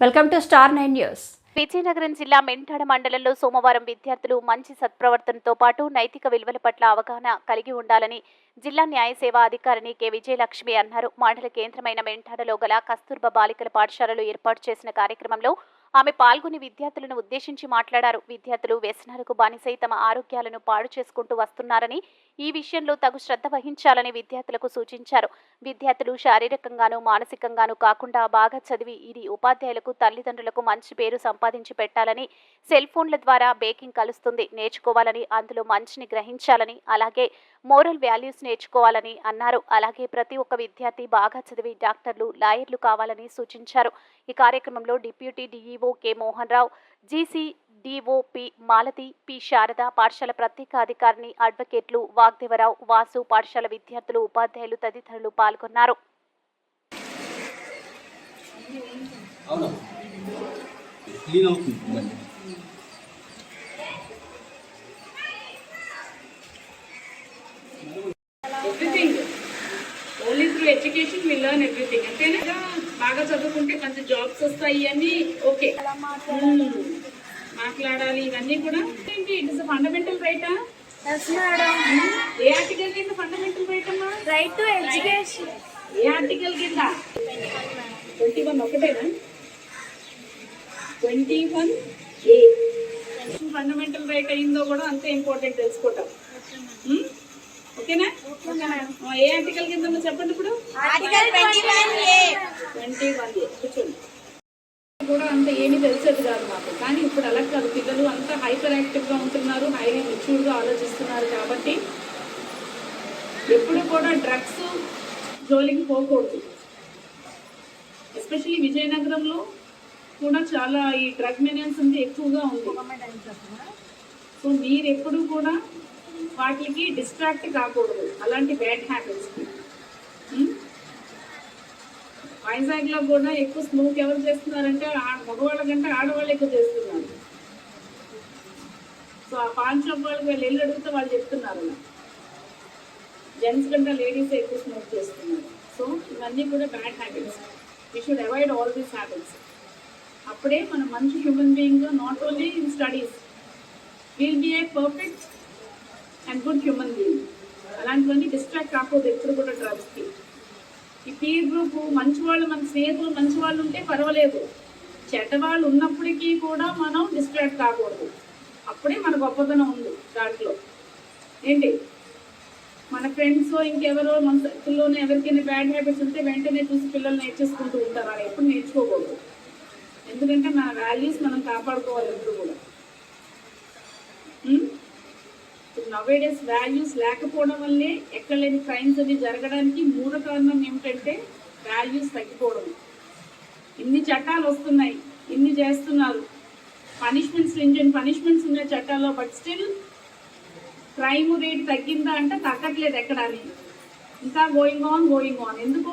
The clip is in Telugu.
Welcome to star 9 news. Vizianagaram జిల్లా మెంటాడ మండలంలో సోమవారం విద్యార్థులు మంచి సత్ప్రవర్తనతో పాటు నైతిక విలువల పట్ల అవగాహన కలిగి ఉండాలని జిల్లా న్యాయ సేవా అధికారిని కె విజయలక్ష్మి అన్నారు. మండల కేంద్రమైన మెంటాడలో గల కస్తూర్బా బాలికల పాఠశాలలో ఏర్పాటు చేసిన కార్యక్రమంలో ఆమె పాల్గొని విద్యార్థులను ఉద్దేశించి మాట్లాడారు. విద్యార్థులు వ్యసనాలకు బానిసై తమ ఆరోగ్యాలను పాడు చేసుకుంటూ వస్తున్నారని, ఈ విషయంలో తగు శ్రద్ధ వహించాలని విద్యార్థులకు సూచించారు. విద్యార్థులు శారీరకంగానూ మానసికంగానూ కాకుండా బాగా చదివి ఇది ఉపాధ్యాయులకు తల్లిదండ్రులకు మంచి పేరు సంపాదించి పెట్టాలని, సెల్ ఫోన్ల ద్వారా బేకింగ్ కలుస్తుంది నేర్చుకోవాలని, అందులో మంచిని గ్రహించాలని, అలాగే మోరల్ వాల్యూస్ నేర్చుకోవాలని అన్నారు. అలాగే ప్రతి ఒక్క విద్యార్థి బాగా చదివి డాక్టర్లు, లాయర్లు కావాలని సూచించారు. ఈ కార్యక్రమంలో deputy DEO K Mohan Rao, GC DO P Malathi, P Sharada, పాఠశాల ప్రత్యేక అధికారిని అడ్వకేట్లు వాగ్దేవరావు, వాసు, పాఠశాల విద్యార్థులు, ఉపాధ్యాయులు తదితరులు పాల్గొన్నారు. Everything. Only through education we learn everything. అంతేనా? బాగా చదువుకుంటే మంచి జాబ్స్ వస్తాయి అని ఓకే మాట్లాడాలి. ఇవన్నీ కూడా ఏంటి? ఇట్ ఇస్ ఫండమెంటల్ రైటా? Yes, madam. ఏ ఆర్టికల్ కింద ఫండమెంటల్ రైట్ అమ్మా? Right to education. A article కింద? 21 ఒకటేనా? 21A ఫండమెంటల్ రైట్ అయిందో కూడా అంతే ఇంపార్టెంట్ తెలుసుకోవటం. ఓకేనా? ఏ ఆర్టికల్ కింద చెప్పండి ఇప్పుడు? Article 21A. 21A కూర్చోండి. కూడా అంత ఏమీ తెలిసేది కాదు మాకు, కానీ ఇప్పుడు అలా కాదు. పిల్లలు అంతా హైపర్ యాక్టివ్గా ఉంటున్నారు, హైలీ మెచ్యూర్గా ఆలోచిస్తున్నారు. కాబట్టి ఎప్పుడు కూడా డ్రగ్స్ జోలికి పోకూడదు. ఎస్పెషల్లీ విజయనగరంలో కూడా చాలా ఈ డ్రగ్ మెనియన్స్ ఉంది, ఎక్కువగా ఉంది. సో మీరు ఎప్పుడు కూడా వాటికి డిస్ట్రాక్ట్ కాకూడదు, అలాంటి బ్యాడ్ హ్యాబిట్స్కి. వైజాగ్లో కూడా ఎక్కువ స్మోక్ ఎవరు చేస్తున్నారంటే మగవాళ్ళ కంటే ఆడవాళ్ళు ఎక్కువ చేస్తున్నారు. సో ఆ పాన్ షాప్ వాళ్ళకి వాళ్ళు వెళ్ళి అడిగితే వాళ్ళు చెప్తున్నారు జెంట్స్ కంటే లేడీస్ ఎక్కువ స్మోక్ చేస్తున్నారు. సో ఇవన్నీ కూడా bad habits. We should avoid all these habits. అప్పుడే మనం మంచి human being, not only in studies, will be a perfect and good human being. అలాంటివన్నీ డిస్ట్రాక్ట్ కాకూడదు ఎప్పుడు కూడా డ్రగ్స్కి. ఈ పీర్ గ్రూప్ మంచి వాళ్ళు, మన స్నేహితులు మంచి వాళ్ళు ఉంటే పర్వాలేదు, చెడ్డవాళ్ళు ఉన్నప్పటికీ కూడా మనం డిస్ట్రాక్ట్ కాకూడదు. అప్పుడే మన గొప్పతనం ఉంది దాంట్లో. ఏంటి, మన ఫ్రెండ్స్ ఇంకెవరో మన సర్కిల్లోనే ఎవరికైనా బ్యాడ్ హ్యాబిట్స్ ఉంటే వెంటనే చూసి పిల్లలు నేర్చేసుకుంటూ ఉంటారు. అలా ఎప్పుడు నేర్చుకోకూడదు. ఎందుకంటే మన వాల్యూస్ మనం కాపాడుకోవాలి ఎప్పుడు కూడా. నవేడేస్ వాల్యూస్ లేకపోవడం వల్లే ఎక్కడ లేని క్రైమ్స్ అవి జరగడానికి మూల కారణం ఏమిటంటే వాల్యూస్ తగ్గిపోవడం. ఇన్ని చట్టాలు వస్తున్నాయి, ఇన్ని చేస్తున్నారు, పనిష్మెంట్స్ ఉన్నాయి చట్టాల్లో, బట్ స్టిల్ క్రైమ్ రేట్ తగ్గిందా అంటే తగ్గట్లేదు ఎక్కడ. ఇంకా గోయింగ్ ఆన్. ఎందుకు?